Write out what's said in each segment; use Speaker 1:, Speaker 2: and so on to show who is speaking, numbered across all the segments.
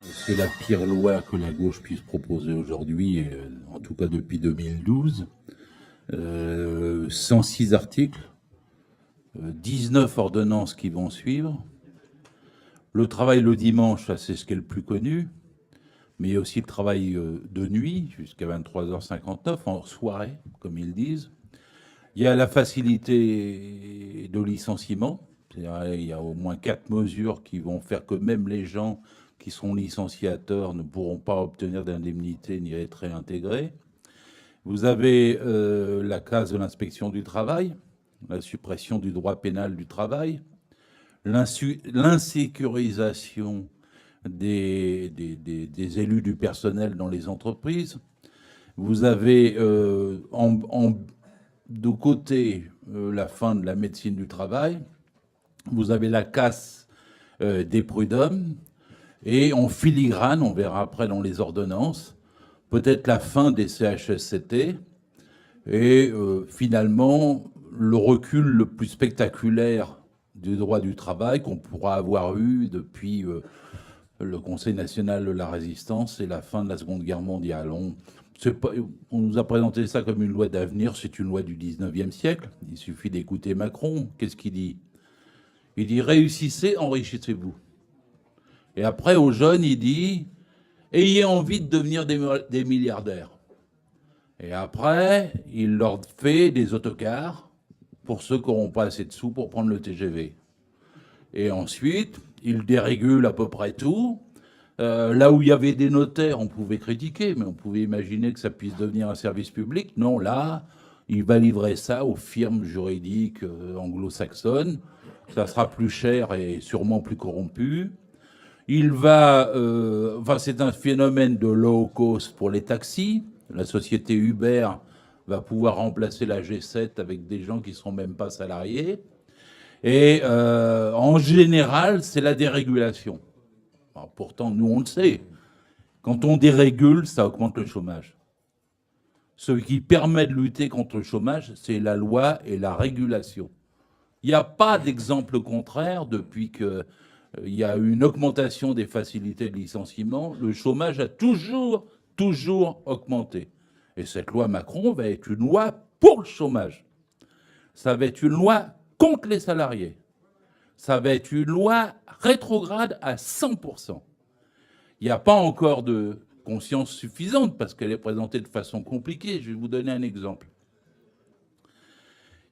Speaker 1: C'est la pire loi que la gauche puisse proposer aujourd'hui, en tout cas depuis 2012. 106 articles, 19 ordonnances qui vont suivre. Le travail le dimanche, ça c'est ce qui est le plus connu, mais il y a aussi le travail de nuit, jusqu'à 23h59, en soirée, comme ils disent. Il y a la facilité de licenciement, c'est-à-dire il y a au moins 4 mesures qui vont faire que même les gens qui sont licenciateurs ne pourront pas obtenir d'indemnité ni être réintégrés. Vous avez la case de l'inspection du travail, la suppression du droit pénal du travail, l'insécurisation des élus du personnel dans les entreprises. Vous avez de côté la fin de la médecine du travail, vous avez la casse des prud'hommes, et en filigrane, on verra après dans les ordonnances, peut-être la fin des CHSCT, et finalement le recul le plus spectaculaire du droit du travail qu'on pourra avoir eu depuis le Conseil national de la résistance et la fin de la Seconde Guerre mondiale. On nous a présenté ça comme une loi d'avenir, c'est une loi du 19e siècle. Il suffit d'écouter Macron. Qu'est-ce qu'il dit? Il dit « réussissez, enrichissez-vous ». Et après, aux jeunes, il dit « ayez envie de devenir des milliardaires ». Et après, il leur fait des autocars pour ceux qui n'auront pas assez de sous pour prendre le TGV. Et ensuite, il dérégule à peu près tout. Là où il y avait des notaires, on pouvait critiquer, mais on pouvait imaginer que ça puisse devenir un service public. Non, là, il va livrer ça aux firmes juridiques anglo-saxonnes. Ça sera plus cher et sûrement plus corrompu. Il va, enfin, c'est un phénomène de low cost pour les taxis. La société Uber va pouvoir remplacer la G7 avec des gens qui ne seront même pas salariés. Et en général, c'est la dérégulation. Alors, pourtant, nous, on le sait. Quand on dérégule, ça augmente le chômage. Ce qui permet de lutter contre le chômage, c'est la loi et la régulation. Il n'y a pas d'exemple contraire depuis qu'il y a eu une augmentation des facilités de licenciement. Le chômage a toujours augmenté. Et cette loi Macron va être une loi pour le chômage. Ça va être une loi contre les salariés. Ça va être une loi rétrograde à 100%. Il n'y a pas encore de conscience suffisante parce qu'elle est présentée de façon compliquée. Je vais vous donner un exemple.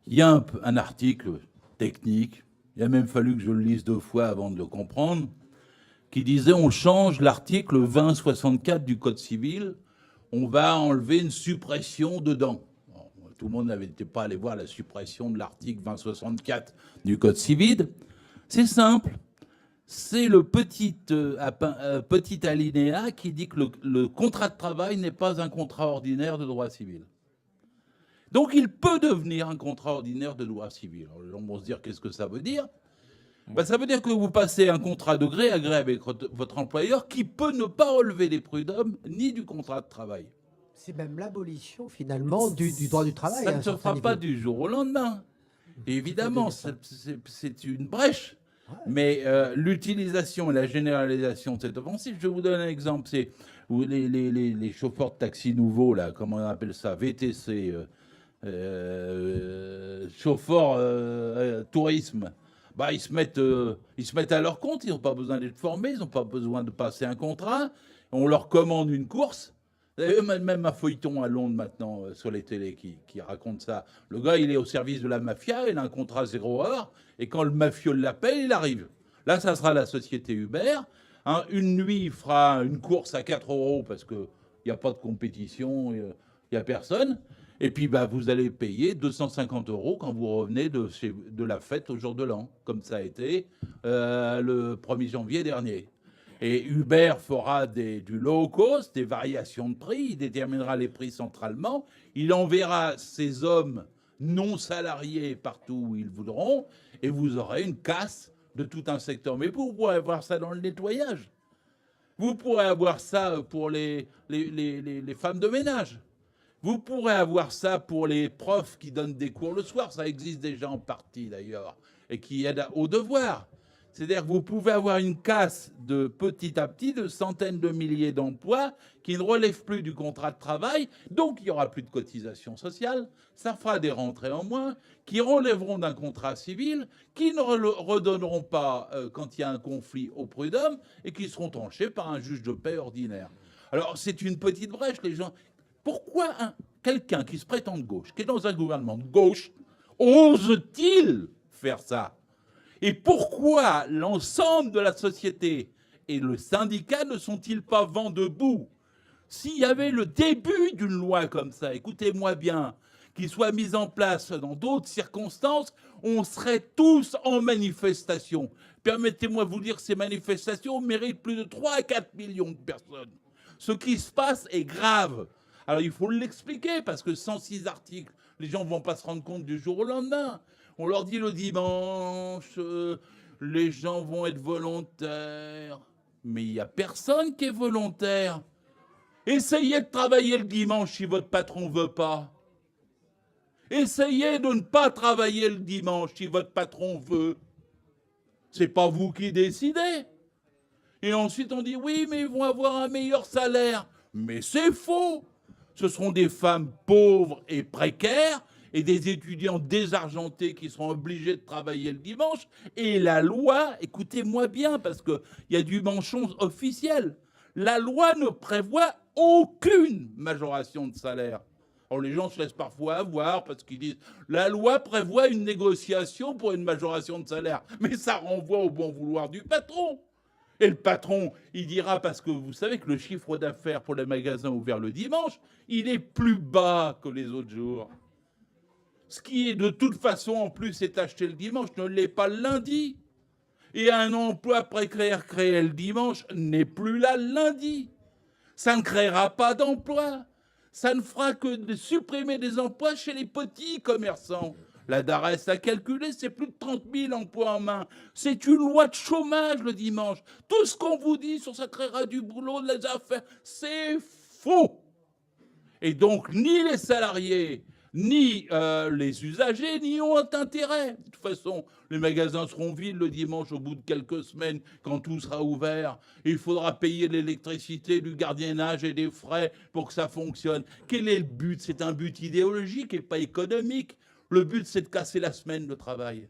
Speaker 1: Il y a un article technique, il a même fallu que je le lise 2 fois avant de le comprendre, qui disait on change l'article 2064 du Code civil, on va enlever une suppression dedans. Bon, tout le monde n'était pas allé voir la suppression de l'article 2064 du Code civil. C'est simple. C'est le petit alinéa qui dit que le contrat de travail n'est pas un contrat ordinaire de droit civil. Donc il peut devenir un contrat ordinaire de droit civil. Alors, les gens vont se dire qu'est-ce que ça veut dire? Ben, ça veut dire que vous passez un contrat de gré à gré avec votre employeur qui peut ne pas relever des prud'hommes ni du contrat de travail.
Speaker 2: C'est même l'abolition finalement du droit du travail.
Speaker 1: Ça ne se fera pas du jour au lendemain. Évidemment, c'est une brèche. Ouais. Mais l'utilisation et la généralisation de cette offensive, je vous donne un exemple. C'est les chauffeurs de taxi nouveaux, là, comment on appelle ça, VTC, chauffeurs tourisme. Bah, ils se mettent à leur compte, ils n'ont pas besoin d'être formés, ils n'ont pas besoin de passer un contrat. On leur commande une course. Vous avez même un feuilleton à Londres maintenant sur les télés qui raconte ça. Le gars, il est au service de la mafia, il a un contrat 0 heure, et quand le mafieux l'appelle, il arrive. Là, ça sera la société Uber. Hein, une nuit, il fera une course à 4 € parce qu'il n'y a pas de compétition, il n'y a personne. Et puis, bah, vous allez payer 250 € quand vous revenez de la fête au jour de l'an, comme ça a été le 1er janvier dernier. Et Uber fera du low cost, des variations de prix, il déterminera les prix centralement, il enverra ses hommes non salariés partout où ils voudront, et vous aurez une casse de tout un secteur. Mais vous pourrez avoir ça dans le nettoyage. Vous pourrez avoir ça pour les femmes de ménage. Vous pourrez avoir ça pour les profs qui donnent des cours le soir, ça existe déjà en partie d'ailleurs. et qui aide au devoir. C'est-à-dire que vous pouvez avoir une casse de petit à petit de centaines de milliers d'emplois qui ne relèvent plus du contrat de travail, donc il n'y aura plus de cotisation sociale, ça fera des rentrées en moins, qui relèveront d'un contrat civil, qui ne redonneront pas, quand il y a un conflit, au prud'homme, et qui seront tranchés par un juge de paix ordinaire. Alors c'est une petite brèche, les gens. Pourquoi quelqu'un qui se prétend de gauche, qui est dans un gouvernement de gauche, ose-t-il faire ça ? Et pourquoi l'ensemble de la société et le syndicat ne sont-ils pas vent debout ? S'il y avait le début d'une loi comme ça, écoutez-moi bien, qui soit mise en place dans d'autres circonstances, on serait tous en manifestation. Permettez-moi de vous dire que ces manifestations méritent plus de 3 à 4 millions de personnes. Ce qui se passe est grave. Alors il faut l'expliquer, parce que 106 articles, les gens ne vont pas se rendre compte du jour au lendemain. On leur dit le dimanche, les gens vont être volontaires. Mais il n'y a personne qui est volontaire. Essayez de travailler le dimanche si votre patron ne veut pas. Essayez de ne pas travailler le dimanche si votre patron veut. C'est pas vous qui décidez. Et ensuite on dit oui, mais ils vont avoir un meilleur salaire. Mais c'est faux. Ce seront des femmes pauvres et précaires et des étudiants désargentés qui seront obligés de travailler le dimanche. Et la loi, écoutez-moi bien, parce qu'il y a du manchon officiel, la loi ne prévoit aucune majoration de salaire. Alors les gens se laissent parfois avoir parce qu'ils disent la loi prévoit une négociation pour une majoration de salaire. Mais ça renvoie au bon vouloir du patron. Et le patron, il dira, parce que vous savez que le chiffre d'affaires pour les magasins ouverts le dimanche, il est plus bas que les autres jours. Ce qui est de toute façon en plus est acheté le dimanche ne l'est pas le lundi. Et un emploi précaire créé le dimanche n'est plus là le lundi. Ça ne créera pas d'emploi. Ça ne fera que de supprimer des emplois chez les petits commerçants. La DARES a calculé, c'est plus de 30 000 emplois en main. C'est une loi de chômage le dimanche. Tout ce qu'on vous dit sur ça créera du boulot, des affaires, c'est faux. Et donc, ni les salariés, ni les usagers n'y ont intérêt. De toute façon, les magasins seront vides le dimanche au bout de quelques semaines quand tout sera ouvert. Il faudra payer l'électricité, du gardiennage et des frais pour que ça fonctionne. Quel est le but ? C'est un but idéologique et pas économique. Le but, c'est de casser la semaine de travail.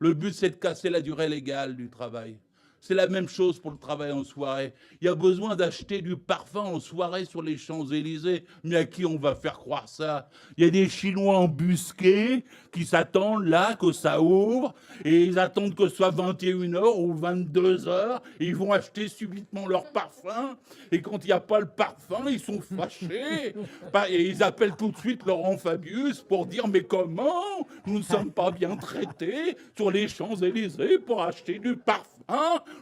Speaker 1: Le but, c'est de casser la durée légale du travail. C'est la même chose pour le travail en soirée. Il y a besoin d'acheter du parfum en soirée sur les Champs-Élysées. Mais à qui on va faire croire ça ? Il y a des Chinois embusqués qui s'attendent là que ça ouvre et ils attendent que ce soit 21h ou 22h. Et ils vont acheter subitement leur parfum. Et quand il n'y a pas le parfum, ils sont fâchés. Et ils appellent tout de suite Laurent Fabius pour dire « Mais comment nous ne sommes pas bien traités sur les Champs-Élysées pour acheter du parfum ?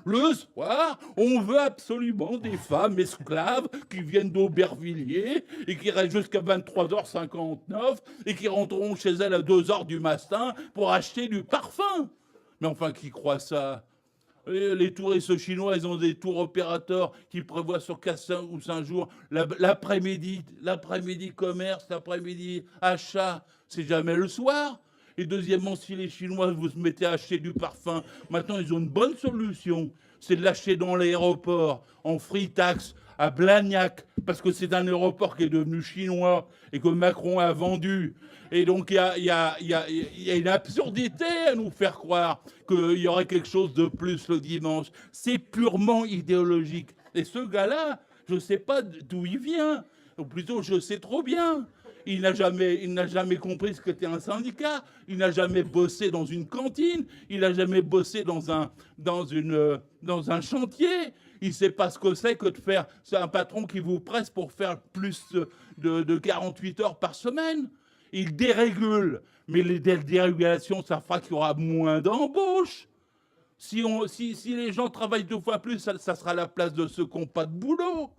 Speaker 1: Le soir, on veut absolument des femmes esclaves qui viennent d'Aubervilliers et qui restent jusqu'à 23h59 et qui rentreront chez elles à 2h du matin pour acheter du parfum. » Mais enfin, qui croit ça ? Les touristes chinois, ils ont des tours opérateurs qui prévoient sur 4 ou 5 jours l'après-midi commerce, l'après-midi achat. C'est jamais le soir. Et deuxièmement, si les Chinois vous se mettez à acheter du parfum, maintenant ils ont une bonne solution, c'est de l'acheter dans l'aéroport, en free tax, à Blagnac, parce que c'est un aéroport qui est devenu chinois et que Macron a vendu. Et donc il y a une absurdité à nous faire croire qu'il y aurait quelque chose de plus le dimanche. C'est purement idéologique. Et ce gars-là, je ne sais pas d'où il vient, ou plutôt je sais trop bien. Il n'a jamais compris ce qu'était un syndicat. Il n'a jamais bossé dans une cantine. Il n'a jamais bossé dans un chantier. Il ne sait pas ce que c'est que de faire. C'est un patron qui vous presse pour faire plus de 48 heures par semaine. Il dérégule. Mais les dérégulations, ça fera qu'il y aura moins d'embauches. Si les gens travaillent 2 fois plus, ça sera la place de ceux qui n'ont pas de boulot.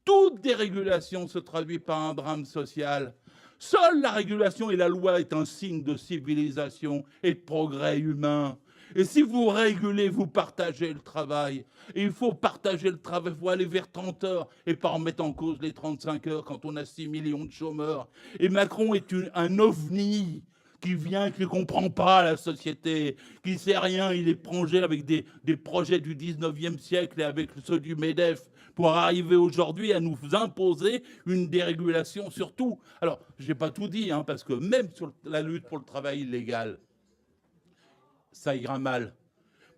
Speaker 1: Toute dérégulation se traduit par un drame social. Seule la régulation et la loi est un signe de civilisation et de progrès humain. Et si vous régulez, vous partagez le travail. Et il faut partager le travail, il faut aller vers 30 heures et pas remettre en cause les 35 heures quand on a 6 millions de chômeurs. Et Macron est un ovni. qui vient, qui ne comprend pas la société, qui ne sait rien, il est plongé avec des projets du 19e siècle et avec ceux du MEDEF pour arriver aujourd'hui à nous imposer une dérégulation sur tout. Alors, je n'ai pas tout dit, hein, parce que même sur la lutte pour le travail illégal, ça ira mal.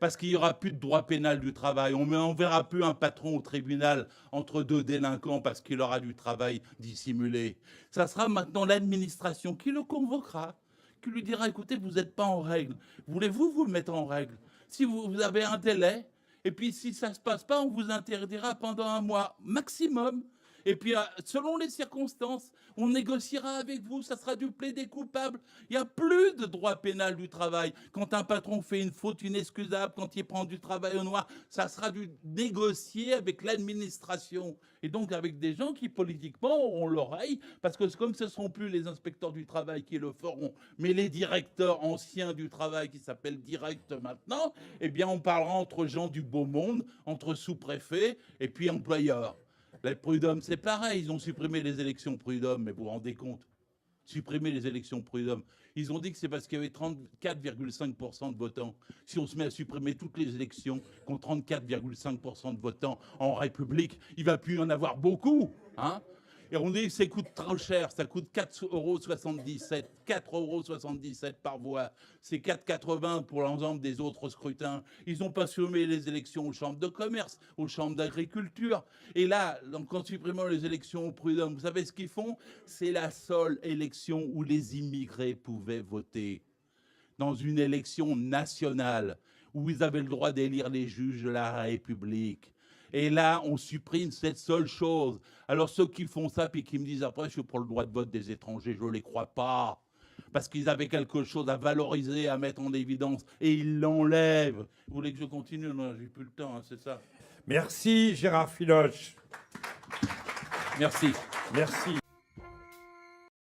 Speaker 1: Parce qu'il n'y aura plus de droit pénal du travail. On ne verra plus un patron au tribunal entre deux délinquants parce qu'il aura du travail dissimulé. Ça sera maintenant l'administration qui le convoquera, qui lui dira, écoutez, vous n'êtes pas en règle. Voulez-vous vous mettre en règle? Si vous avez un délai, et puis si ça ne se passe pas, on vous interdira pendant 1 mois maximum. Et puis, selon les circonstances, on négociera avec vous, ça sera du plaidé coupable. Il n'y a plus de droit pénal du travail. Quand un patron fait une faute inexcusable, quand il prend du travail au noir, ça sera du négocié avec l'administration. Et donc avec des gens qui, politiquement, auront l'oreille, parce que comme ce ne seront plus les inspecteurs du travail qui le feront, mais les directeurs anciens du travail qui s'appellent directs maintenant, eh bien, on parlera entre gens du beau monde, entre sous-préfets et puis employeurs. Les prud'hommes, c'est pareil, ils ont supprimé les élections prud'hommes, mais vous vous rendez compte? Supprimer les élections prud'hommes. Ils ont dit que c'est parce qu'il y avait 34,5% de votants. Si on se met à supprimer toutes les élections qui ont 34,5% de votants en République, il ne va plus y en avoir beaucoup, hein? Et on dit que ça coûte trop cher, ça coûte 4,77 €, 4,77 € par voix. C'est 4,80 € pour l'ensemble des autres scrutins. Ils n'ont pas supprimé les élections aux chambres de commerce, aux chambres d'agriculture. Et là, en supprimant les élections au prud'homme, vous savez ce qu'ils font? C'est la seule élection où les immigrés pouvaient voter. Dans une élection nationale, où ils avaient le droit d'élire les juges de la République. Et là, on supprime cette seule chose. Alors ceux qui font ça, puis qui me disent après, je suis pour le droit de vote des étrangers, je ne les crois pas. Parce qu'ils avaient quelque chose à valoriser, à mettre en évidence, et ils l'enlèvent. Vous voulez que je continue? Non, j'ai plus le temps, hein, c'est ça.
Speaker 3: Merci Gérard Filoche.
Speaker 1: Merci.
Speaker 3: Merci.